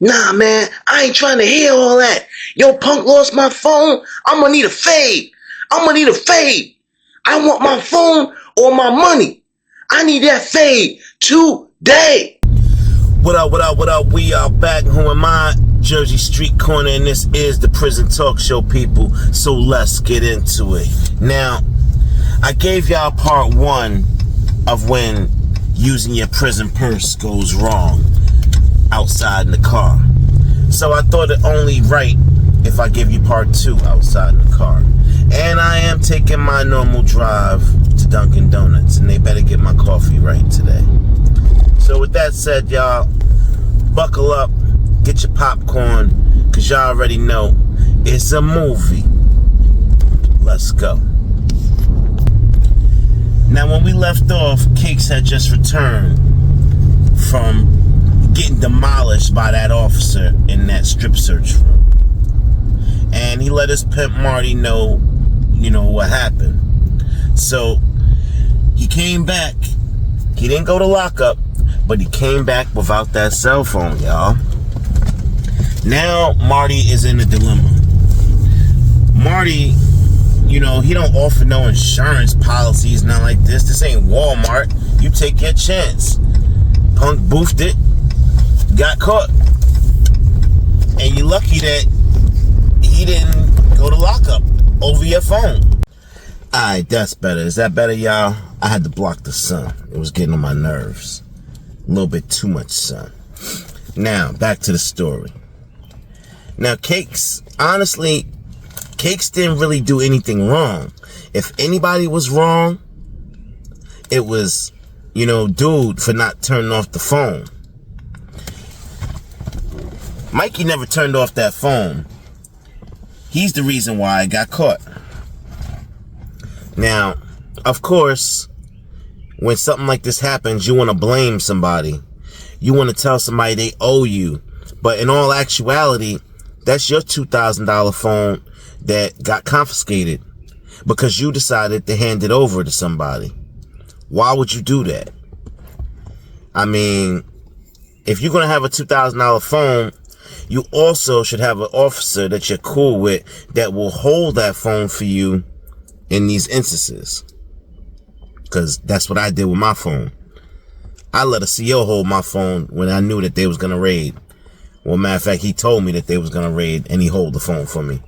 Nah, man, I ain't trying to hear all that. Yo, punk lost my phone. I'm gonna need a fade. I'm gonna need a fade. I want my phone or my money. I need that fade today. What up, what up, what up? We are back. Who am I? Jersey Street Corner, and this is the Prison Talk Show, people. So let's get into it. Now, I gave y'all part one of when using your prison purse goes wrong outside in the car. So I thought it only right if I give you part two outside in the car. And I am taking my normal drive to Dunkin' Donuts, and they better get my coffee right today. So with that said, y'all, buckle up, get your popcorn, because y'all already know it's a movie. Let's go. Now, when we left off, Cakes had just returned from getting demolished by that officer in that strip search room. And he let his pimp Marty know, what happened. So he came back. He didn't go to lockup, but he came back without that cell phone, y'all. Now Marty is in a dilemma. Marty, he don't offer no insurance policies, not like this. This ain't Walmart. You take your chance. Punk boofed it, got caught. And you're lucky that he didn't go to lockup over your phone. Alright, that's better. Is that better, y'all? I had to block the sun. It was getting on my nerves. A little bit too much sun. Now, back to the story. Now, Cakes, honestly, Cakes didn't really do anything wrong. If anybody was wrong, it was, dude for not turning off the phone. Mikey never turned off that phone. He's the reason why I got caught. Now, of course, when something like this happens, you want to blame somebody. You want to tell somebody they owe you. But in all actuality, that's your $2,000 phone that got confiscated because you decided to hand it over to somebody. Why would you do that? I mean, if you're going to have a $2,000 phone, you also should have an officer that you're cool with that will hold that phone for you in these instances. Because that's what I did with my phone. I let a CO hold my phone when I knew that they was going to raid. Well, matter of fact, he told me that they was going to raid, and he hold the phone for me.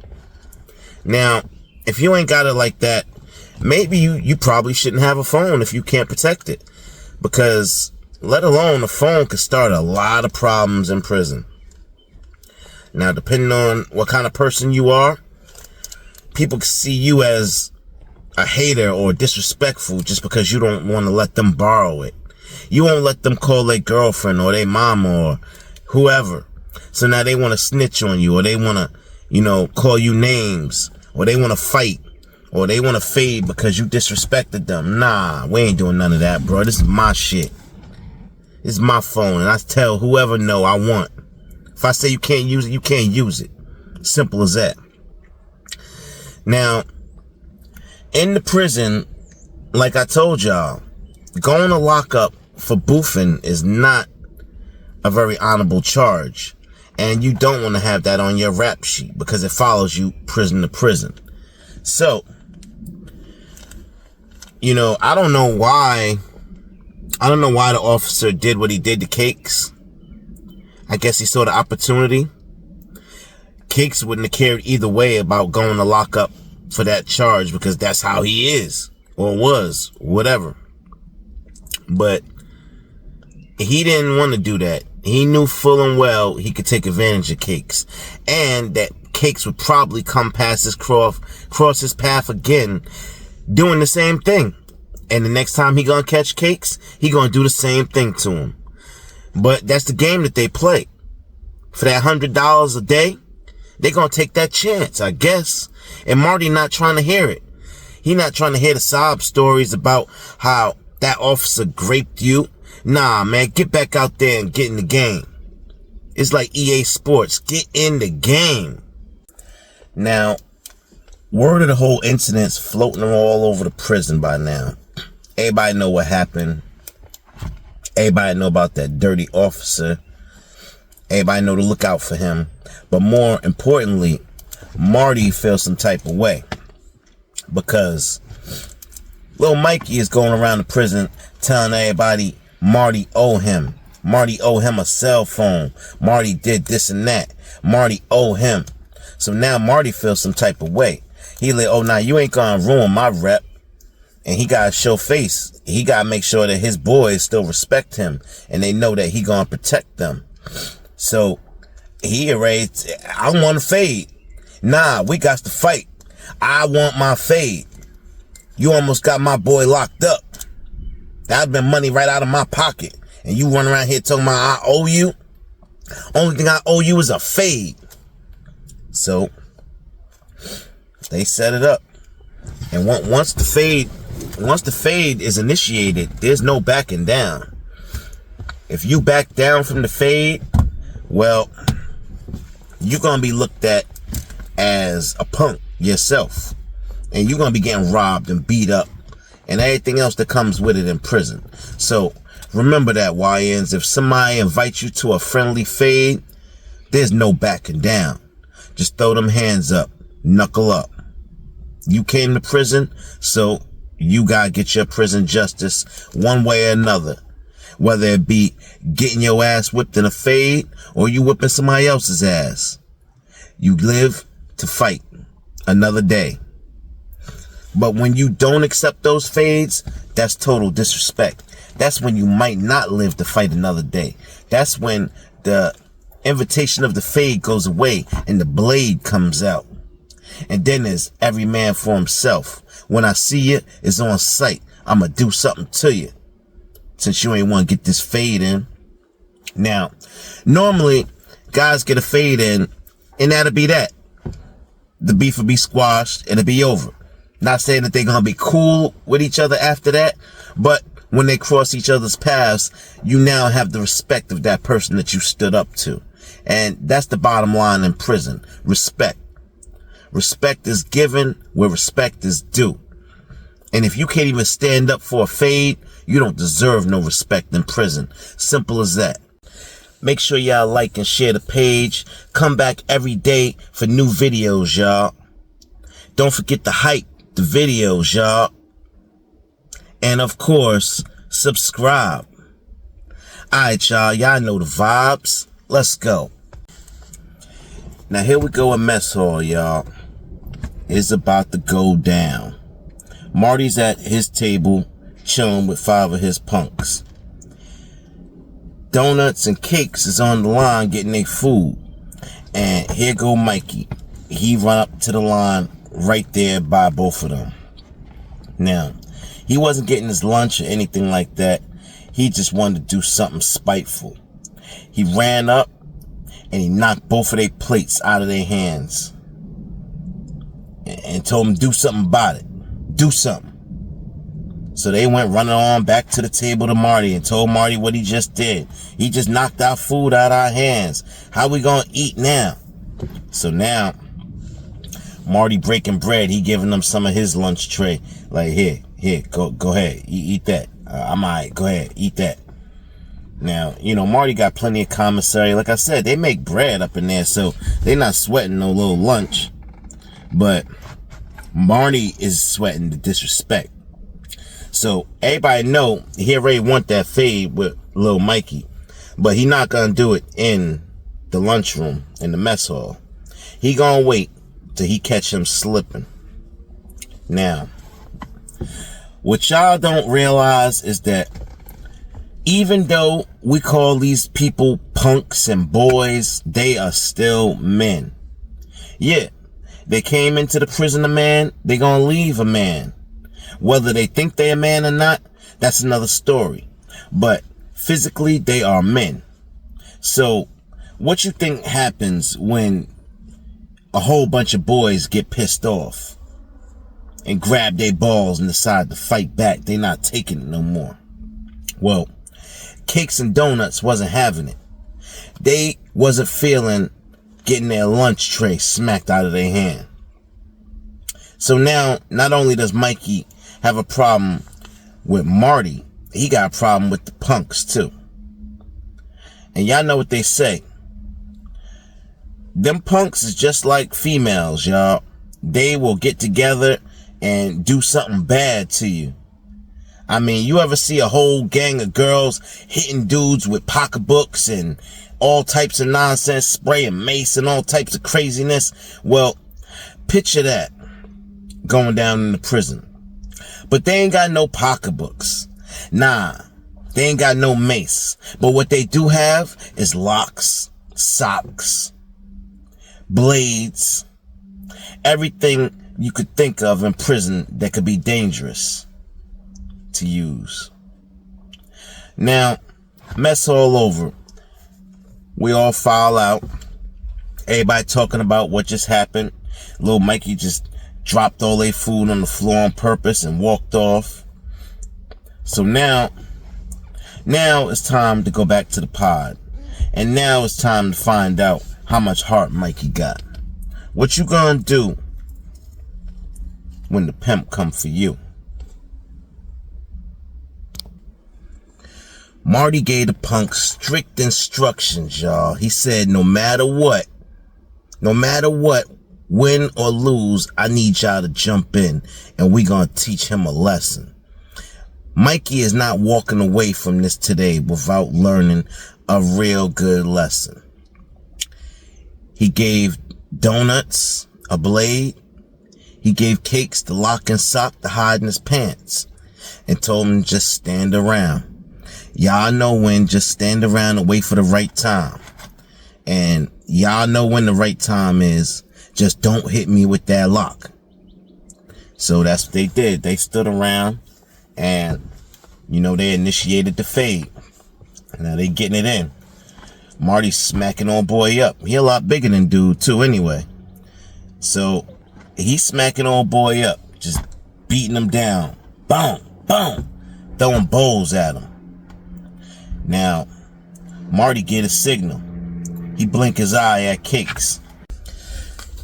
Now, if you ain't got it like that, maybe you probably shouldn't have a phone if you can't protect it. Because, let alone, a phone could start a lot of problems in prison. Now, depending on what kind of person you are, people can see you as a hater or disrespectful just because you don't want to let them borrow it. You won't let them call their girlfriend or their mom or whoever. So now they want to snitch on you, or they want to, call you names, or they want to fight, or they want to fade because you disrespected them. Nah, we ain't doing none of that, bro. This is my shit. This is my phone, and I tell whoever no I want. If I say you can't use it, you can't use it. Simple as that. Now, in the prison, like I told y'all, going to lockup for boofing is not a very honorable charge. And you don't want to have that on your rap sheet because it follows you prison to prison. So, I don't know why the officer did what he did to Cakes. I guess he saw the opportunity. Cakes wouldn't have cared either way about going to lockup for that charge because that's how he is or was, whatever. But he didn't want to do that. He knew full and well he could take advantage of Cakes, and that Cakes would probably come past his cross his path again, doing the same thing. And the next time he gonna catch Cakes, he gonna do the same thing to him. But that's the game that they play. For that $100 a day, they gonna take that chance, I guess. And Marty not trying to hear it. He not trying to hear the sob stories about how that officer raped you. Nah, man, get back out there and get in the game. It's like EA Sports. Get in the game. Now, word of the whole incident's floating all over the prison by now. Everybody know what happened. Everybody know about that dirty officer. Everybody know to look out for him. But more importantly, Marty feels some type of way. Because little Mikey is going around the prison telling everybody Marty owe him. Marty owe him a cell phone. Marty did this and that. Marty owe him. So now Marty feels some type of way. He like, oh, now you ain't gonna ruin my rep. And he gotta show face. He gotta make sure that his boys still respect him. And they know that he gonna protect them. So he erased, I want to fade. Nah, we got to fight. I want my fade. You almost got my boy locked up. That'd been money right out of my pocket. And you run around here talking about I owe you. Only thing I owe you is a fade. So they set it up. And once the fade is initiated, there's no backing down. If you back down from the fade, well, you're going to be looked at as a punk yourself. And you're going to be getting robbed and beat up and everything else that comes with it in prison. So remember that, YNs. If somebody invites you to a friendly fade, there's no backing down. Just throw them hands up. Knuckle up. You came to prison, so you got to get your prison justice one way or another. Whether it be getting your ass whipped in a fade or you whipping somebody else's ass. You live to fight another day. But when you don't accept those fades, that's total disrespect. That's when you might not live to fight another day. That's when the invitation of the fade goes away and the blade comes out. And then there's every man for himself. When I see you, it's on sight. I'm going to do something to you. Since you ain't want to get this fade in. Now, normally, guys get a fade in, and that'll be that. The beef will be squashed, and it'll be over. Not saying that they're going to be cool with each other after that, but when they cross each other's paths, you now have the respect of that person that you stood up to. And that's the bottom line in prison. Respect. Respect is given where respect is due. And if you can't even stand up for a fade, you don't deserve no respect in prison. Simple as that. Make sure y'all like and share the page. Come back every day for new videos, y'all. Don't forget to hype the videos, y'all. And of course, subscribe. Alright, y'all. Y'all know the vibes. Let's go. Now here we go in mess hall, y'all. It's about to go down. Marty's at his table, chilling with 5 of his punks. Donuts and cakes is on the line getting their food. And here go Mikey. He run up to the line right there by both of them. Now, he wasn't getting his lunch or anything like that. He just wanted to do something spiteful. He ran up and he knocked both of their plates out of their hands. And told them do something about it. Do something. So they went running on back to the table to Marty and told Marty what he just did. He just knocked our food out of our hands. How we gonna eat now? So now, Marty breaking bread. He giving them some of his lunch tray. Like, here, go ahead. Eat that. I'm alright. Go ahead. Eat that. Now, you know, Marty got plenty of commissary. Like I said, they make bread up in there, so they not sweating no little lunch. But Marty is sweating the disrespect. So everybody know he already want that fade with little Mikey. But he not gonna do it in the lunchroom, in the mess hall. He gonna wait till he catch him slipping. Now, what y'all don't realize is that even though we call these people punks and boys, they are still men. Yeah, they came into the prison a man, they gonna leave a man. Whether they think they're a man or not, that's another story. But physically, they are men. So, what you think happens when a whole bunch of boys get pissed off and grab their balls and decide to fight back? They not taking it no more. Well, Cakes and Donuts wasn't having it. They wasn't feeling getting their lunch tray smacked out of their hand. So now, not only does Mikey have a problem with Marty, he got a problem with the punks too. And y'all know what they say. them punks is just like females, y'all. They will get together and do something bad to you. I mean, you ever see a whole gang of girls hitting dudes with pocketbooks and all types of nonsense, spraying mace and all types of craziness? Well, picture that going down in the prison. But they ain't got no pocketbooks. Nah, they ain't got no mace. But what they do have is locks, socks, blades, everything you could think of in prison that could be dangerous to use. Now, mess all over. We all file out. Everybody talking about what just happened. Little Mikey just dropped all their food on the floor on purpose and walked off. So now it's time to go back to the pod. And now it's time to find out how much heart Mikey got. What you gonna do when the pimp come for you? Marty gave the punk strict instructions, y'all. He said, no matter what, win or lose, I need y'all to jump in and we gonna teach him a lesson. Mikey is not walking away from this today without learning a real good lesson. He gave donuts a blade. He gave Cakes the lock and sock to hide in his pants and told him just stand around. Y'all know when, just stand around and wait for the right time. And y'all know when the right time is. Just don't hit me with that lock. So that's what they did. They stood around and, they initiated the fade. Now they getting it in. Marty's smacking old boy up. He a lot bigger than dude too anyway. So he's smacking old boy up. Just beating him down. Boom, boom. Throwing bowls at him. Now, Marty get a signal. He blinked his eye at Cakes.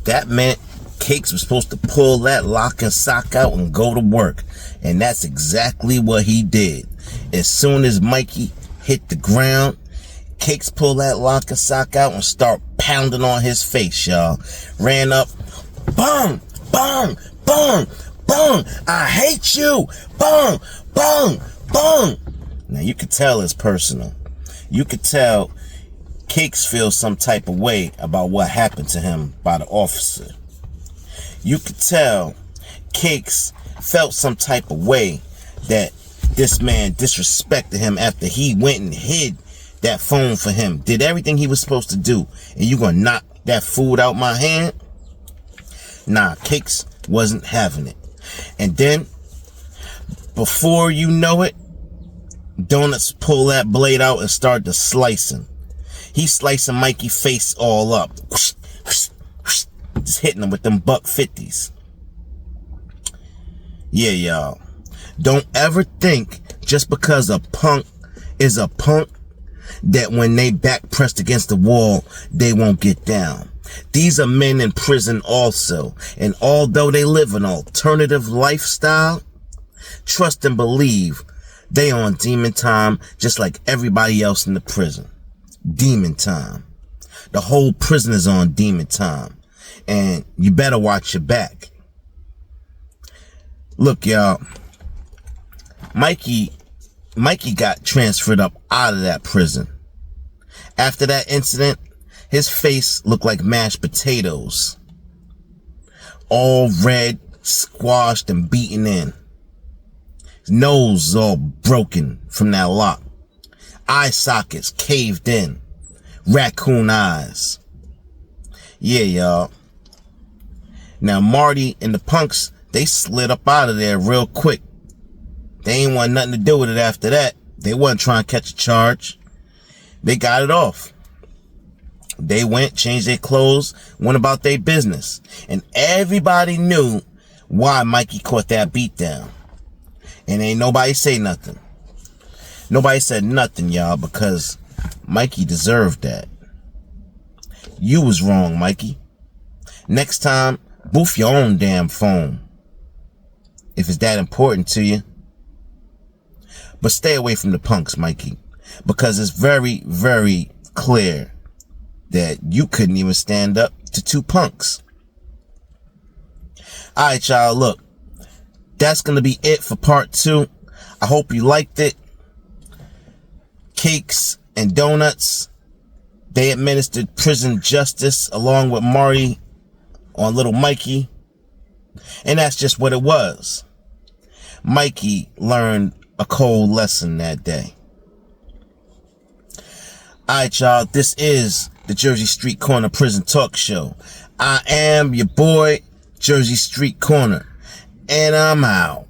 That meant Cakes was supposed to pull that lock and sock out and go to work. And that's exactly what he did. As soon as Mikey hit the ground, Cakes pulled that lock and sock out and start pounding on his face, y'all. Ran up, bang, bang, bang, bang. I hate you. Bang, bang, bang. Now, you could tell it's personal. You could tell Cakes feels some type of way about what happened to him by the officer. You could tell Cakes felt some type of way that this man disrespected him after he went and hid that phone for him. Did everything he was supposed to do. And you gonna knock that food out my hand? Nah, Cakes wasn't having it. And then, before you know it, Donuts pull that blade out and start to slicing. He's slicing Mikey's face all up. Just hitting him with them $1.50s. Yeah, y'all. Don't ever think just because a punk is a punk that when they back pressed against the wall, they won't get down. These are men in prison also. And although they live an alternative lifestyle, trust and believe they on demon time just like everybody else in the prison. Demon time. The whole prison is on demon time. And you better watch your back. Look, y'all. Mikey got transferred up out of that prison. After that incident, his face looked like mashed potatoes. All red, squashed, and beaten in. His nose is all broken from that lock. Eye sockets caved in. Raccoon eyes. Yeah, y'all. Now, Marty and the punks, they slid up out of there real quick. They ain't want nothing to do with it after that. They wasn't trying to catch a charge. They got it off. They went, changed their clothes, went about their business. And everybody knew why Mikey caught that beat down. And ain't nobody say nothing. Nobody said nothing, y'all, because Mikey deserved that. You was wrong, Mikey. Next time, boof your own damn phone. If it's that important to you. But stay away from the punks, Mikey. Because it's very, very clear that you couldn't even stand up to two punks. Alright, y'all, look, that's going to be it for part 2. I hope you liked it. Cakes and donuts. They administered prison justice along with Marty on Little Mikey. And that's just what it was. Mikey learned a cold lesson that day. Alright, y'all, this is the Jersey Street Corner Prison Talk Show. I am your boy, Jersey Street Corner, and I'm out.